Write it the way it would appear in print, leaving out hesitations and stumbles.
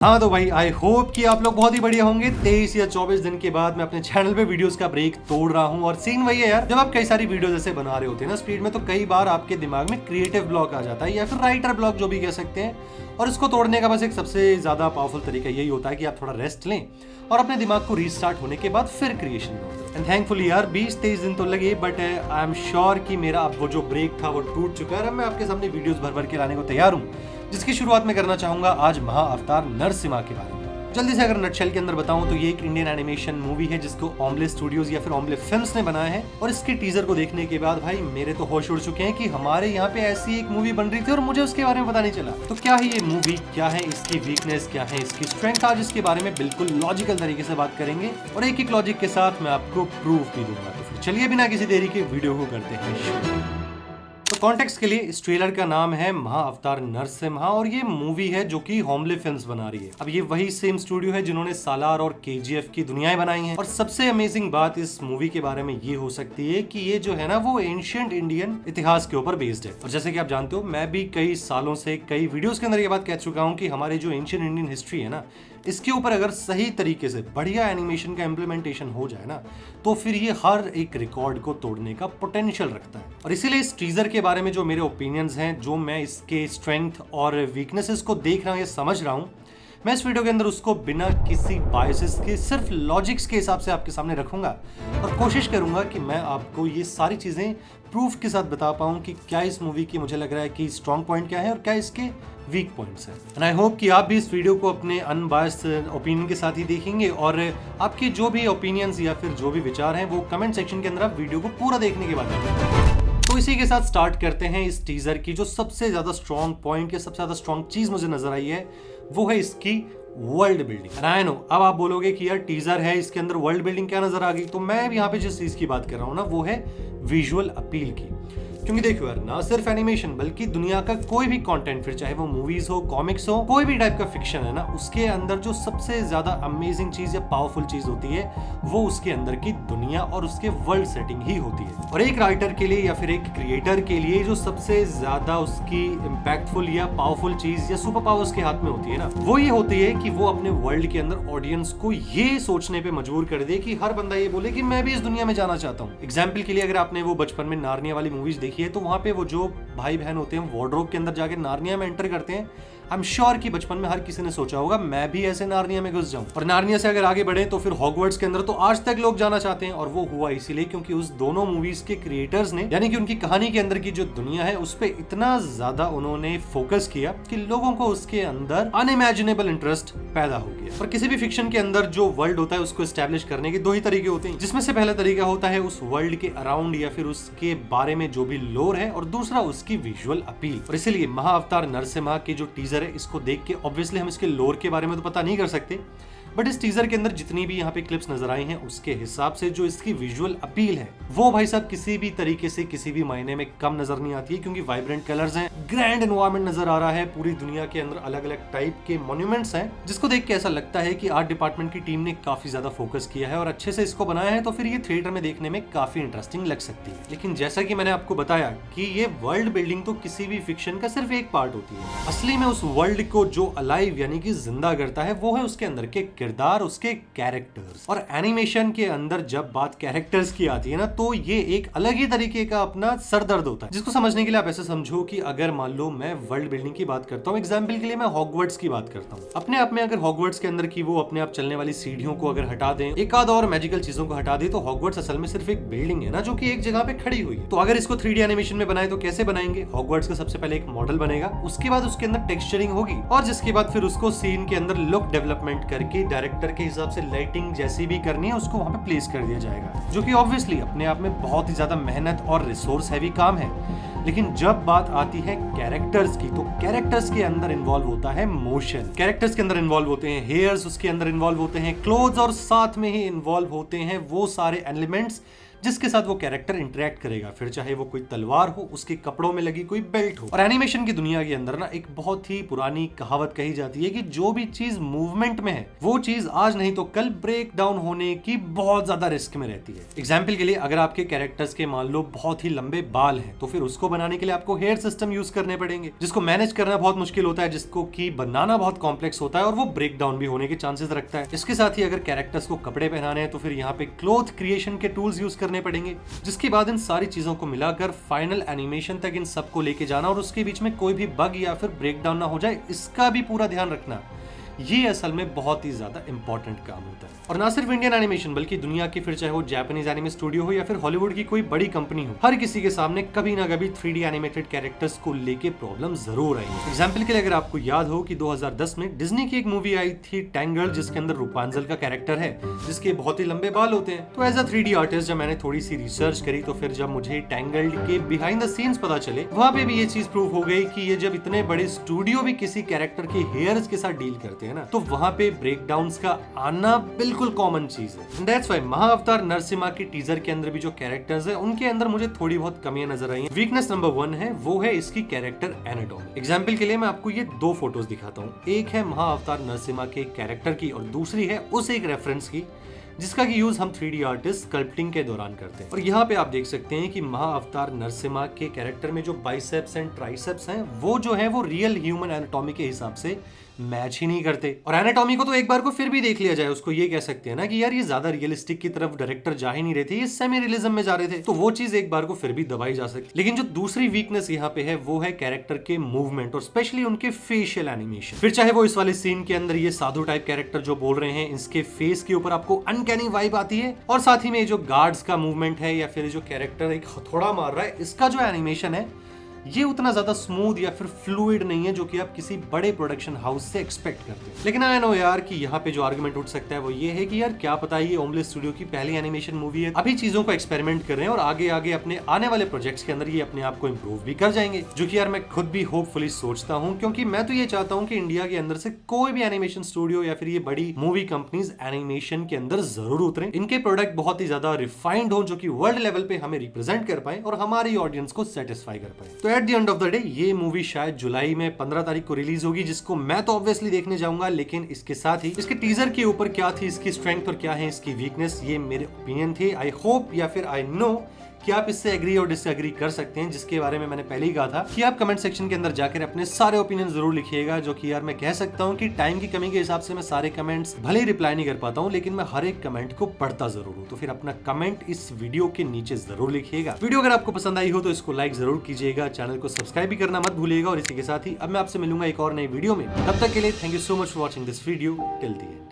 हाँ तो भाई आई होप कि आप लोग बहुत ही बढ़िया होंगे। 23 या 24 दिन के बाद मैं अपने चैनल पे वीडियोस का ब्रेक तोड़ रहा हूँ और सीन वही है यार, जब आप कई सारी वीडियोस ऐसे बना रहे होते हैं ना स्पीड में, तो कई बार आपके दिमाग में क्रिएटिव ब्लॉक आ जाता है या फिर राइटर ब्लॉक जो भी कह सकते हैं। और इसको तोड़ने का बस एक सबसे ज्यादा पावरफुल तरीका यही होता है कि आप थोड़ा रेस्ट लें और अपने दिमाग को रीस्टार्ट होने के बाद फिर क्रिएशन में। एंड थैंकफुली यार 20-23 दिन तो लगे, बट आई एम श्योर कि मेरा अब वो जो ब्रेक था वो टूट चुका है। अब मैं आपके सामने वीडियोस भर भर के लाने को तैयार हूँ, जिसकी शुरुआत में करना चाहूंगा आज महाअवतार नरसिम्हा के बारे में। जल्दी से अगर नटशेल के अंदर बताऊं तो ये एक इंडियन एनिमेशन मूवी है जिसको ओम्बले स्टूडियोज या फिर ओम्बले फिल्म्स ने बनाया है। और इसके टीजर को देखने के बाद भाई मेरे तो होश उड़ चुके हैं कि हमारे यहाँ पे ऐसी एक मूवी बन रही थी और मुझे उसके बारे में पता नहीं चला। तो क्या है ये मूवी, क्या है इसकी वीकनेस, क्या है इसकी स्ट्रेंथ, आज इसके बारे में बिल्कुल लॉजिकल तरीके से बात करेंगे और एक एक लॉजिक के साथ मैं आपको प्रूफ भी दूंगा। तो फिर चलिए बिना किसी देरी के वीडियो को करते हैं शुरू। तो कॉन्टेक्स्ट के लिए इस ट्रेलर का नाम है महाअवतार नरसिम्हा और ये मूवी है जो कि होमले फिल्म्स बना रही है। अब ये वही सेम स्टूडियो है जिन्होंने सालार और केजीएफ की दुनियाएं बनाई हैं। और सबसे अमेजिंग बात इस मूवी के बारे में ये हो सकती है कि ये जो है ना वो एंशिएंट इंडियन इतिहास के ऊपर बेस्ड है। और जैसे कि आप जानते हो, मैं भी कई सालों से कई वीडियोस के अंदर ये बात कह चुका हूँ कि हमारी जो एंशिएंट इंडियन हिस्ट्री है ना, इसके ऊपर अगर सही तरीके से बढ़िया एनिमेशन का इम्प्लीमेंटेशन हो जाए ना, तो फिर ये हर एक रिकॉर्ड को तोड़ने का पोटेंशियल रखता है। और इसीलिए इस टीजर के बारे में जो मेरे ओपिनियंस हैं, जो मैं इसके स्ट्रेंथ और वीकनेसेस को देख रहा हूँ या समझ रहा हूँ, मैं इस वीडियो के अंदर उसको बिना किसी बायसेस के सिर्फ लॉजिक्स के हिसाब से आपके सामने रखूंगा और कोशिश करूंगा कि मैं आपको ये सारी चीजें प्रूफ के साथ बता पाऊं कि क्या इस मूवी की मुझे लग रहा है कि स्ट्रॉन्ग पॉइंट क्या है और क्या इसके वीक पॉइंट्स हैं। एंड आई होप कि आप भी इस वीडियो को अपने अनबायस्ड ओपिनियन के साथ ही देखेंगे और आपके जो भी ओपिनियंस या फिर जो भी विचार हैं वो कमेंट सेक्शन के अंदर आप वीडियो को पूरा देखने के बाद देंगे। तो इसी के साथ स्टार्ट करते हैं इस टीजर की जो सबसे ज्यादा स्ट्रॉन्ग पॉइंट या सबसे ज्यादा स्ट्रॉन्ग चीज मुझे नजर आई है, वो है इसकी वर्ल्ड बिल्डिंग। आई नो अब आप बोलोगे कि यार टीजर है, इसके अंदर वर्ल्ड बिल्डिंग क्या नजर आ गई। तो मैं यहाँ पे जिस चीज की बात कर रहा हूँ ना, वो है विजुअल अपील की। क्योंकि देखो यार, ना सिर्फ एनिमेशन बल्कि दुनिया का कोई भी कंटेंट, फिर चाहे वो मूवीज हो, कॉमिक्स हो, कोई भी टाइप का फिक्शन है ना, उसके अंदर जो सबसे ज्यादा अमेजिंग चीज या पावरफुल चीज होती है वो उसके अंदर की दुनिया और उसके वर्ल्ड सेटिंग ही होती है। और एक राइटर के लिए या फिर एक क्रिएटर के लिए जो सबसे ज्यादा उसकी इम्पैक्टफुल या पावरफुल चीज या सुपर पावर्स के हाथ में होती है ना, वो ये होती है कि वो अपने वर्ल्ड के अंदर ऑडियंस को ये सोचने पे मजबूर कर दे कि हर बंदा ये बोले कि मैं भी इस दुनिया में जाना चाहता हूँ। एग्जाम्पल के लिए अगर आपने वो बचपन में नार्निया वाली मूवीज देखी है, तो वहां पे वो जो भाई बहन होते हैं वार्डरोब के अंदर जाके नार्निया में एंटर करते हैं, आई एम श्योर कि बचपन में हर किसी ने सोचा होगा मैं भी ऐसे नार्निया में घुस जाऊं। और नार्निया से अगर आगे बढ़े तो फिर हॉगवर्ट्स के अंदर तो आज तक लोग जाना चाहते हैं। और वो हुआ इसीलिए क्योंकि उस दोनों मूवीज के क्रिएटर्स ने, यानी कि उनकी कहानी के अंदर की जो दुनिया है उस पर इतना ज्यादा उन्होंने फोकस किया कि लोगों को उसके अंदर अनइमेजिनेबल इंटरेस्ट पैदा हो गया। और किसी भी फिक्शन के अंदर जो वर्ल्ड होता है उसको एस्टेब्लिश करने के दो ही तरीके होते हैं, जिसमें से पहला तरीका होता है उस वर्ल्ड के अराउंड या फिर उसके बारे में जो भी लोर है, और दूसरा उसकी विजुअल अपील। और इसीलिए महाअवतार नरसिम्हा की जो टीजर है, इसको देख के ऑब्वियसली हम इसके लोर के बारे में तो पता नहीं कर सकते, बट इस टीजर के अंदर जितनी भी यहाँ पे क्लिप्स नजर आई हैं उसके हिसाब से जो इसकी विजुअल अपील है वो भाई साहब किसी भी तरीके से किसी भी महीने में कम नजर नहीं आती है। क्योंकि वाइब्रेंट कलर्स हैं, ग्रैंड एनवायरनमेंट नजर आ रहा है, पूरी दुनिया के अंदर अलग अलग टाइप के मॉन्यूमेंट्स हैं, जिसको देख के ऐसा लगता है कि आर्ट डिपार्टमेंट की टीम ने काफी ज्यादा फोकस किया है और अच्छे से इसको बनाया है। तो फिर ये थिएटर में देखने में काफी इंटरेस्टिंग लग सकती है। लेकिन जैसा कि मैंने आपको बताया कि ये वर्ल्ड बिल्डिंग तो किसी भी फिक्शन का सिर्फ एक पार्ट होती है। असली में उस वर्ल्ड को जो अलाइव यानी कि जिंदा करता है वो है उसके अंदर के किरदार, उसके कैरेक्टर्स। और एनिमेशन के अंदर जब बात कैरेक्टर्स की आती है ना, तो ये एक अलग ही तरीके का अपना सरदर्द होता है, जिसको समझने के लिए आप ऐसे समझो कि अगर मान लो मैं वर्ल्ड बिल्डिंग की बात करता हूँ, एग्जाम्पल के लिए मैं हॉगवर्ट्स की बात करता हूँ। अपने आप में अगर हॉगवर्ट्स के अंदर की वो अपने आप चलने वाली सीढ़ियों को अगर हटा दें, एक आध और मैजिकल चीजों को हटा दे, तो हॉगवर्ट्स असल में सिर्फ एक बिल्डिंग है ना, जो कि एक जगह पे खड़ी हुई है। तो अगर इसको 3D एनिमेशन में बनाए तो कैसे बनाएंगे? हॉगवर्ट्स का सबसे पहले एक मॉडल बनेगा, उसके बाद उसके अंदर टेक्सचरिंग होगी और जिसके बाद फिर उसको सीन के अंदर लुक डेवलपमेंट करके डायरेक्टर के हिसाब से लाइटिंग जैसी भी करनी है उसको वहां पे प्लेस कर दिया जाएगा, जो कि ऑब्वियसली अपने आप में बहुत ही ज्यादा मेहनत और रिसोर्स हैवी काम है। लेकिन जब बात आती है कैरेक्टर्स की, तो कैरेक्टर्स के अंदर इन्वॉल्व होता है मोशन, कैरेक्टर्स के अंदर इन्वॉल्व होते हैं हेयर्स, उसके अंदर इन्वॉल्व होते हैं क्लोथ्स, और साथ में ही इन्वॉल्व होते हैं वो सारे एलिमेंट्स जिसके साथ वो कैरेक्टर इंटरेक्ट करेगा, फिर चाहे वो कोई तलवार हो, उसके कपड़ों में लगी कोई बेल्ट हो। और एनिमेशन की दुनिया के अंदर ना एक बहुत ही पुरानी कहावत कही जाती है कि जो भी चीज मूवमेंट में है वो चीज आज नहीं तो कल ब्रेक डाउन होने की बहुत ज्यादा रिस्क में रहती है। एग्जाम्पल के लिए अगर आपके कैरेक्टर्स के मान लो बहुत ही लंबे बाल हैं, तो फिर उसको बनाने के लिए आपको हेयर सिस्टम यूज करने पड़ेंगे, जिसको मैनेज करना बहुत मुश्किल होता है, जिसको की बनाना बहुत कॉम्प्लेक्स होता है और वो ब्रेक डाउन भी होने के चांसेस रखता है। इसके साथ ही अगर कैरेक्टर्स को कपड़े पहनाने हैं तो फिर यहाँ पे क्लोथ क्रिएशन के टूल्स यूज करने पड़ेंगे, जिसके बाद इन सारी चीजों को मिलाकर फाइनल एनिमेशन तक इन सबको लेके जाना और उसके बीच में कोई भी बग या फिर ब्रेक डाउन ना हो जाए, इसका भी पूरा ध्यान रखना, ये असल में बहुत ही ज्यादा इंपॉर्टेंट काम होता है। और ना सिर्फ इंडियन एनिमेशन बल्कि दुनिया की, फिर चाहे वो जापानीज एनिमे स्टूडियो हो या फिर हॉलीवुड की कोई बड़ी कंपनी हो, हर किसी के सामने कभी ना कभी 3D एनिमेटेड कैरेक्टर्स को लेके प्रॉब्लम जरूर आई है। एग्जांपल के लिए अगर आपको याद हो कि 2010 में डिज्नी की एक मूवी आई थी टैंगल्ड, जिसके अंदर रूपांजल का कैरेक्टर है जिसके बहुत ही लंबे बाल होते हैं। तो एज अ 3D आर्टिस्ट जब मैंने थोड़ी सी रिसर्च करी तो फिर जब मुझे टैंगल्ड के बिहाइंड द सीन्स पता चले, वहां पे भी ये चीज प्रूव हो गई कि ये जब इतने बड़े स्टूडियो भी किसी कैरेक्टर के हेयर्स के साथ डील करते हैं ना, तो वहां पे ब्रेकडाउन्स का आना बिल्कुल कॉमन चीज है। दैट्स व्हाई महाअवतार नरसिम्हा के टीजर के अंदर भी जो कैरेक्टर्स है उनके अंदर मुझे थोड़ी बहुत कमियां नजर आई हैं। वीकनेस नंबर 1 है, वो है इसकी कैरेक्टर एनाटॉमी। एग्जांपल के लिए मैं आपको ये दो फोटोज दिखाता हूँ, एक है महाअवतार नरसिम्हा के कैरेक्टर की और दूसरी है उस एक रेफरेंस की जिसका की यूज हम 3D आर्टिस्ट स्कल्पटिंग के दौरान करते हैं। और यहाँ पे आप देख सकते हैं कि महाअवतार नरसिम्हा के कैरेक्टर में जो बाइसेप्स एंड ट्राइसेप्स हैं वो जो है वो रियल ह्यूमन एनाटॉमी के हिसाब से मैच ही नहीं करते। और एनाटॉमी को तो एक बार को फिर भी देख लिया जाए, उसको ये कह सकते हैं ना कि यार ये ज्यादा रियलिस्टिक की तरफ डायरेक्टर जा ही नहीं रहे थे, ये सेमी रियलिज्म में जा रहे थे, तो वो चीज एक बार को फिर भी दबाई जा सकती। लेकिन जो दूसरी वीकनेस यहाँ पे है वो है कैरेक्टर के मूवमेंट और स्पेशली उनके फेशियल एनिमेशन। फिर चाहे वो इस वाले सीन के अंदर ये साधु टाइप कैरेक्टर जो बोल रहे हैं, इसके फेस के ऊपर आपको अनकैनी वाइब आती है, और साथ ही में जो गार्ड्स का मूवमेंट है या फिर जो कैरेक्टर एक हथौड़ा मार रहा है, इसका जो एनिमेशन है ये उतना ज्यादा स्मूथ या फिर फ्लूइड नहीं है जो कि आप किसी बड़े प्रोडक्शन हाउस से एक्सपेक्ट करते हैं। लेकिन आई नो यार कि यहाँ पे जो आर्गुमेंट उठ सकता है वो ये है कि यार क्या पता ये ओमले स्टूडियो की पहली एनिमेशन मूवी है, अभी चीजों को एक्सपेरिमेंट कर रहे हैं और आगे आगे अपने आने वाले प्रोजेक्ट्स के अंदर ये अपने आप को इंप्रूव भी कर जाएंगे, जो कि यार मैं खुद भी होपफुली सोचता हूँ, क्योंकि मैं तो ये चाहता हूँ कि इंडिया के अंदर से कोई भी एनिमेशन स्टूडियो या फिर ये बड़ी मूवी कंपनीज एनिमेशन के अंदर जरूर उतरे, इनके प्रोडक्ट बहुत ही ज्यादा रिफाइंड हो जो कि वर्ल्ड लेवल पे हमें रिप्रेजेंट कर पाए और हमारी ऑडियंस को सेटिस्फाई कर पाए। तो at the end of the day ये मूवी शायद जुलाई में 15 तारीख को रिलीज होगी, जिसको मैं तो ऑब्वियसली देखने जाऊंगा, लेकिन इसके साथ ही इसके टीजर के ऊपर क्या थी इसकी स्ट्रेंथ और क्या है इसकी वीकनेस, ये मेरे ओपिनियन थे। आई होप या फिर आई नो कि आप इससे एग्री और डिसएग्री कर सकते हैं, जिसके बारे में मैंने पहले ही कहा था कि आप कमेंट सेक्शन के अंदर जाकर अपने सारे ओपिनियन जरूर लिखिएगा, जो कि यार मैं कह सकता हूं कि टाइम की कमी के हिसाब से मैं सारे कमेंट्स भले ही रिप्लाई नहीं कर पाता हूं, लेकिन मैं हर एक कमेंट को पढ़ता जरूर हूं। तो फिर अपना कमेंट इस वीडियो के नीचे जरूर लिखिएगा। वीडियो अगर आपको पसंद आई हो तो इसको लाइक जरूर कीजिएगा, चैनल को सब्सक्राइब भी करना मत भूलिएगा। और इसी के साथ ही अब मैं आपसे मिलूंगा एक और नई वीडियो में, तब तक के लिए thank you so much for watching this video till the end.